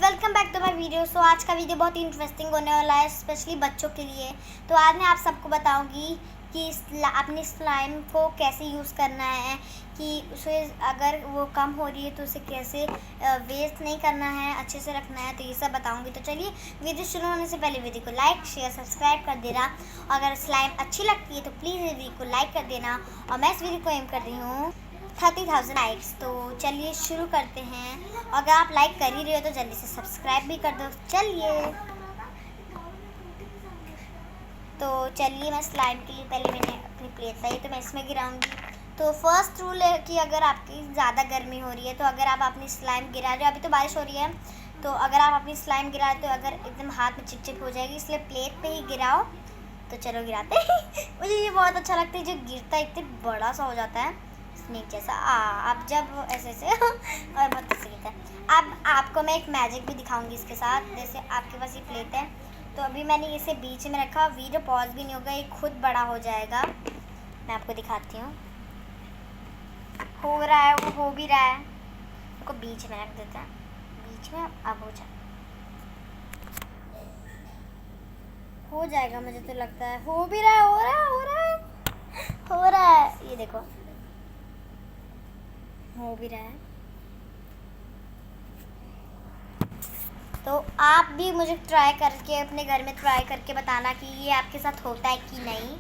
Welcome back to my video. So आज का video बहुत ही इंटरेस्टिंग होने वाला है, स्पेशली बच्चों के लिए। तो आज मैं आप सबको बताऊंगी कि अपनी स्लाइम को कैसे यूज़ करना है, कि उसे अगर वो कम हो रही है तो उसे कैसे वेस्ट नहीं करना है, अच्छे से रखना है। तो ये सब बताऊंगी। तो चलिए वीडियो शुरू होने से पहले वीडियो को लाइक शेयर सब्सक्राइब कर देना। अगर स्लाइम अच्छी लगती है तो प्लीज़ वीडियो को लाइक कर देना। और मैं इस वीडियो को एम कर रही हूँ 30,000 लाइक्स। तो चलिए शुरू करते हैं। अगर आप लाइक कर ही रहे हो तो जल्दी से सब्सक्राइब भी कर दो। चलिए मैं स्लाइम के लिए पहले मैंने अपनी प्लेट लाई, तो मैं इसमें गिराऊंगी। तो फर्स्ट रूल है कि अगर आपकी ज़्यादा गर्मी हो रही है तो अगर आप अपनी स्लाइम गिरा रहे हो, अभी तो बारिश हो रही है, तो अगर आप अपनी स्लाइम गिरा रहे हो तो अगर एकदम हाथ में चिपचिप हो जाएगी, इसलिए प्लेट पे ही गिराओ। तो चलो गिराते हैं। मुझे ये बहुत अच्छा लगता है, जो गिरता है इतने बड़ा सा हो जाता है स्नेक जैसा। अब जब ऐसे और बहुत अच्छी गिरता है। अब आपको मैं एक मैजिक भी दिखाऊंगी इसके साथ। जैसे आपके पास ये प्लेट है, तो अभी मैंने इसे बीच में रखा, वीडियो पॉज भी नहीं होगा, ये खुद बड़ा हो जाएगा। मैं आपको दिखाती हूँ, हो रहा है, वो हो भी रहा है। उसको बीच में रख देते हैं, बीच में। अब हो जाएगा मुझे तो लगता है। हो भी रहा है, हो रहा है। ये देखो, हो भी रहा है। तो आप भी मुझे ट्राई करके अपने घर में ट्राई करके बताना कि ये आपके साथ होता है कि नहीं।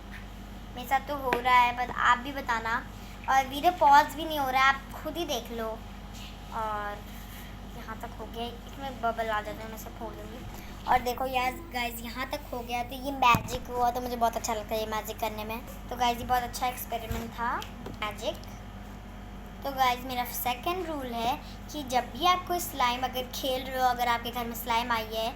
मेरे साथ तो हो रहा है, बट आप भी बताना। और वीडियो पॉज भी नहीं हो रहा है, आप खुद ही देख लो। और यहाँ तक हो गया, इसमें बबल आ जाते हैं, मैं सब खोल दूँगी। और देखो यार गाइज, यहाँ तक हो गया। तो ये मैजिक हुआ, तो मुझे बहुत अच्छा लगता है ये मैजिक करने में। तो गाइज ये बहुत अच्छा एक्सपेरिमेंट था मैजिक। तो गाइज मेरा सेकंड रूल है कि जब भी आप कोई स्लाइम अगर खेल रहे हो, अगर आपके घर में स्लाइम आई है,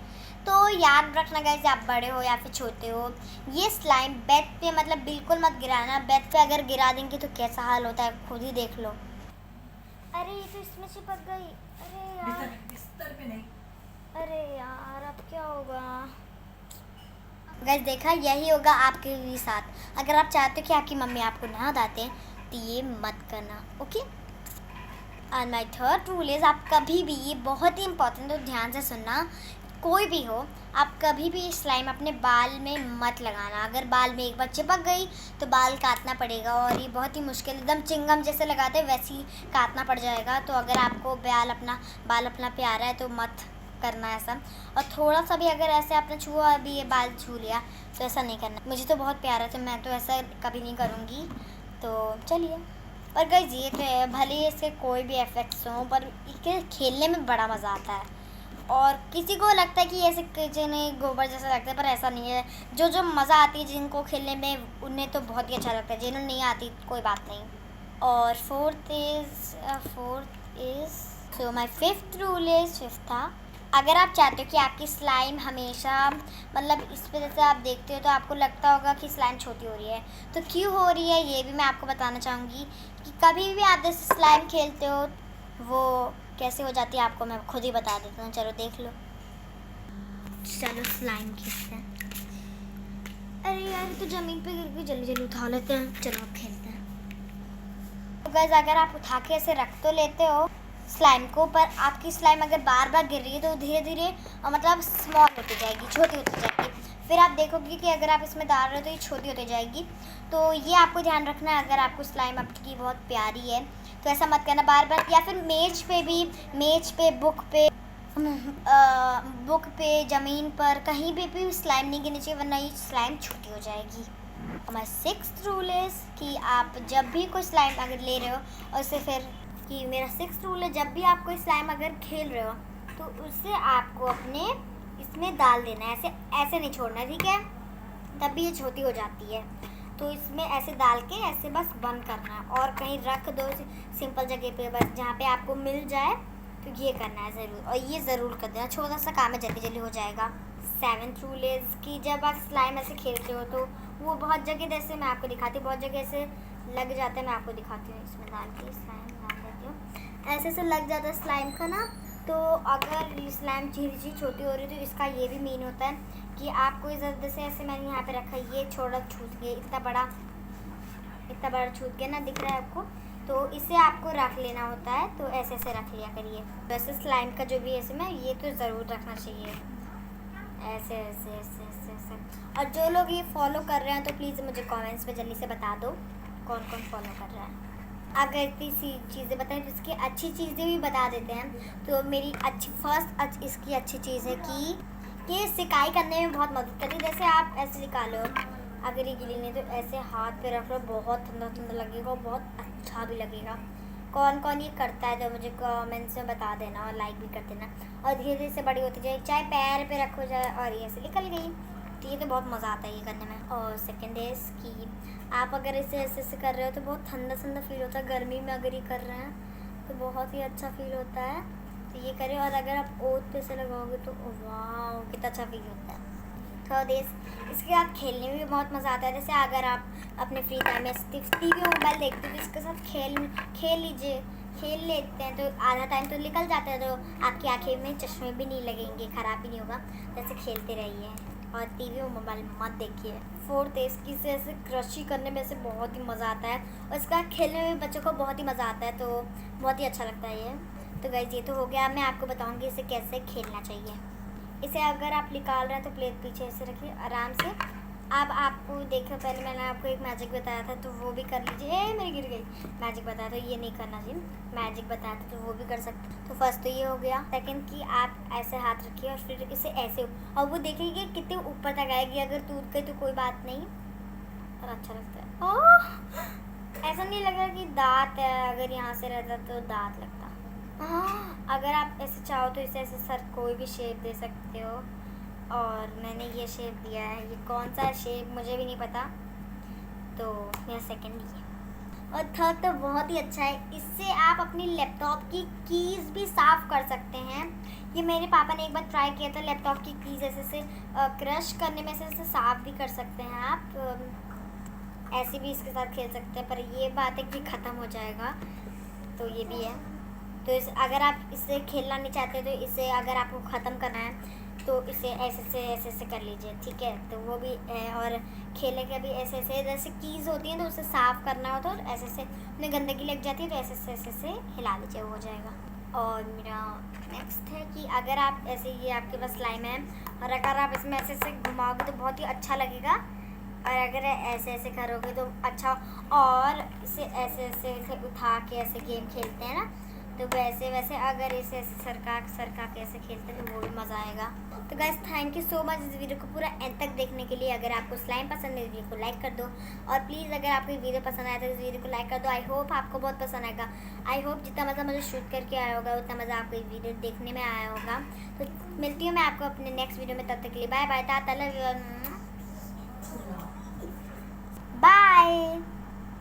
तो याद रखना गाइज, आप बड़े हो या फिर छोटे हो, ये स्लाइम बेड पे मतलब बिल्कुल मत गिराना। बेड पे अगर गिरा देंगे तो कैसा हाल होता है खुद ही देख लो। अरे ये तो इसमें चिपक गई। अरे यार, बिस्तर पे नहीं। अरे यार अब क्या होगा। गाइज देखा, यही होगा आपके भी साथ। अगर आप चाहते हो कि आपकी मम्मी आपको ना डांटे तो ये मत करना, okay. And my third rule is, आप कभी भी, ये बहुत ही इंपॉर्टेंट, तो ध्यान से सुनना, कोई भी हो, आप कभी भी स्लाइम अपने बाल में मत लगाना। अगर बाल में एक बार चिपक गई तो बाल काटना पड़ेगा, और ये बहुत ही मुश्किल, एकदम चिंगम जैसे लगाते हैं वैसे ही काटना पड़ जाएगा। तो अगर आपको बाल अपना प्यारा है तो मत करना ऐसा। और थोड़ा सा भी अगर ऐसे आपने छुआ, अभी ये बाल छू लिया, तो ऐसा नहीं करना। मुझे तो बहुत प्यारा है, तो मैं तो ऐसा कभी नहीं करूँगी। तो चलिए। और गाइस ये तो है, भले ही इसके कोई भी इफेक्ट्स हों, पर इसके खेलने में बड़ा मज़ा आता है। और किसी को लगता है कि ऐसे किचन गोबर जैसा लगता है, पर ऐसा नहीं है। जो मज़ा आती है जिनको खेलने में, उन्हें तो बहुत ही अच्छा लगता है। जिन्हें नहीं आती कोई बात नहीं। और fourth is so my fifth rule is, fifth था, अगर आप चाहते हो कि आपकी स्लाइम हमेशा, मतलब इस पे जैसे आप देखते हो तो आपको लगता होगा कि स्लाइम छोटी हो रही है, तो क्यों हो रही है ये भी मैं आपको बताना चाहूँगी। कि कभी भी आप जैसे स्लाइम खेलते हो, वो कैसे हो जाती है आपको मैं खुद ही बता देती हूँ। चलो देख लो। चलो स्लाइम खेलते हैं। अरे यार तो ज़मीन पे गिर गई, जल्दी जल्दी उठा लेते हैं। चलो अब खेलते हैं। तो गाइस अगर आप उठा के ऐसे रख तो लेते हो स्लाइम को, पर आपकी स्लाइम अगर बार बार गिर रही है तो धीरे धीरे मतलब स्मॉल होती जाएगी, छोटी होती जाएगी। फिर आप देखोगे कि अगर आप इसमें डाल रहे हो तो ये छोटी होती जाएगी। तो ये आपको ध्यान रखना है। अगर आपको स्लाइम आपकी बहुत प्यारी है तो ऐसा मत करना बार बार। या फिर मेज पे, बुक पे, ज़मीन पर, कहीं भी स्लाइम नहीं गिरनी चाहिए, वरना ये स्लाइम छोटी हो जाएगी। हमारा सिक्स्थ रूल है कि आप जब भी कोई स्लाइम अगर ले रहे हो, और उसे फिर कि मेरा सिक्स्थ रूल है, जब भी आप कोई स्लाइम अगर खेल रहे हो तो उसे आपको अपने इसमें डाल देना है। ऐसे नहीं छोड़ना, ठीक है, तब भी ये छोटी हो जाती है। तो इसमें ऐसे डाल के ऐसे बस बंद करना है, और कहीं रख दो सिंपल जगह पे, बस जहाँ पे आपको मिल जाए। तो ये करना है ज़रूर, और ये ज़रूर कर देना। छोटा सा काम है, जल्दी जल्दी हो जाएगा। सेवन्थ रूल इज़ कि जब आप स्लाइम ऐसे खेलते हो तो वो बहुत जगह, जैसे मैं आपको दिखाती हूँ, बहुत जगह ऐसे लग जाता है। मैं आपको दिखाती हूँ, इसमें डाल के स्लाइम डाल देती हूँ, ऐसे से लग जाता है स्लाइम का ना। तो अगर स्लाइम चीज़ छोटी हो रही है तो इसका ये भी मीन होता है कि आपको जैसे ऐसे मैंने यहाँ पे रखा है, ये छोटा छूट गया, इतना बड़ा छूट गया ना, दिख रहा है आपको। तो इसे आपको रख लेना होता है, तो ऐसे ऐसे रख लिया करिए। वैसे स्लाइम का जो भी ऐसे में ये तो ज़रूर रखना चाहिए, ऐसे ऐसे ऐसे ऐसे ऐसे। और जो लोग ये फॉलो कर रहे हैं तो प्लीज़ मुझे कमेंट्स में जल्दी से बता दो कौन कौन फॉलो कर रहा है। अगर इतनी सी चीज़ें बताएं तो इसकी अच्छी चीज़ें भी बता देते हैं। तो मेरी अच्छी इसकी अच्छी चीज़ है कि ये सिकाई करने में बहुत मदद करती है। जैसे आप ऐसे निकालो, अगर ये गीली नहीं तो ऐसे हाथ पे रख लो, बहुत ठंडा ठंडा लगेगा और बहुत अच्छा भी लगेगा। कौन कौन ये करता है तो मुझे कमेंट्स में बता देना और लाइक भी कर देना। और धीरे धीरे से बड़ी होती जाए, चाहे पैर पे रखो जाए, और ये ऐसे निकल गई। तो ये तो बहुत मज़ा आता है ये करने में। और सेकंड है कि आप अगर इसे ऐसे ऐसे कर रहे हो तो बहुत ठंडा ठंडा फील होता है। गर्मी में अगर ये कर रहे हैं तो बहुत ही अच्छा फील होता है। तो ये करें, और अगर आप ओठ पे से लगाओगे तो वाह कितना अच्छा फील होता है। थर्ड इज इसके साथ खेलने में भी बहुत मज़ा आता है। जैसे अगर आप अपने फ्री टाइम में टीवी और मोबाइल देखते हो तो इसके साथ खेल लीजिए, खेल लेते हैं तो आधा टाइम तो निकल जाता है, तो आपकी आंखें में चश्मे भी नहीं लगेंगे, ख़राब भी नहीं होगा। जैसे खेलते रहिए और टीवी और मोबाइल मत देखिए। फोर्थ है इसकी से ऐसे कृषि करने में से बहुत ही मज़ा आता है, और इसका खेलने में बच्चों को बहुत ही मज़ा आता है, तो बहुत ही अच्छा लगता है ये। तो गाइस ये तो हो गया। मैं आपको बताऊँगी इसे कैसे खेलना चाहिए। इसे अगर आप निकाल रहे हैं तो प्लेट पीछे ऐसे रखिए आराम से। अब आपको देखो, पहले मैंने आपको एक मैजिक बताया था तो वो भी कर लीजिए। मेरी गिर गई। मैजिक बताया था, ये नहीं करना चाहिए। मैजिक बताया था तो वो भी कर सकते। तो फर्स्ट तो ये हो गया। सेकंड कि आप ऐसे हाथ रखिए और फिर इसे ऐसे, और वो देखिए कितने ऊपर तक आएगी। अगर टूट गई तो कोई बात नहीं, और अच्छा लगता है। ओह, ऐसा नहीं लग रहा कि दांत है, अगर यहाँ से रहता तो दांत लगता। अगर आप ऐसे चाहो तो इसे ऐसे सर कोई भी शेप दे सकते हो, और मैंने ये शेप दिया है। ये कौन सा शेप मुझे भी नहीं पता, तो मेरा सेकंड ही है। और थर्ड तो बहुत ही अच्छा है। इससे आप अपनी लैपटॉप की कीज़ भी साफ़ कर सकते हैं। ये मेरे पापा ने एक बार ट्राई किया था, लैपटॉप की कीज़ ऐसे क्रश करने में से साफ़ भी कर सकते हैं आप। ऐसे भी इसके साथ खेल सकते हैं, पर ये बात है कि ख़त्म हो जाएगा, तो ये भी है। तो अगर आप इससे खेलना नहीं चाहते तो इसे अगर आपको ख़त्म करना है तो इसे ऐसे कर लीजिए, ठीक है। तो वो भी है। और खेलने के भी ऐसे जैसे कीज़ होती हैं तो उसे साफ़ करना होता है, तो ऐसे उन्हें गंदगी लग जाती है तो ऐसे हिला लीजिए, वो हो जाएगा। और मेरा नेक्स्ट है कि अगर आप ऐसे, ये आपके पास स्लाइम है और अगर आप इसमें ऐसे घुमाओगे तो बहुत ही अच्छा लगेगा, और अगर ऐसे करोगे तो अच्छा। और इसे ऐसे उठा के ऐसे गेम खेलते हैं ना, तो वैसे अगर इसे सरका के ऐसे खेलते हैं तो वो भी मज़ा आएगा। तो guys thank you so much इस वीडियो को पूरा एंड तक देखने के लिए। अगर आपको स्लाइम पसंद है इस वीडियो को लाइक कर दो, और प्लीज़ अगर आपको ये वीडियो पसंद आया तो इस वीडियो को लाइक कर दो। आई होप आपको बहुत पसंद आएगा। आई होप जितना मज़ा मुझे शूट करके आया होगा उतना मज़ा आपको ये वीडियो देखने में आया होगा। तो मिलती हूँ मैं आपको अपने नेक्स्ट वीडियो में, तब तक के लिए bye bye, tata, love you.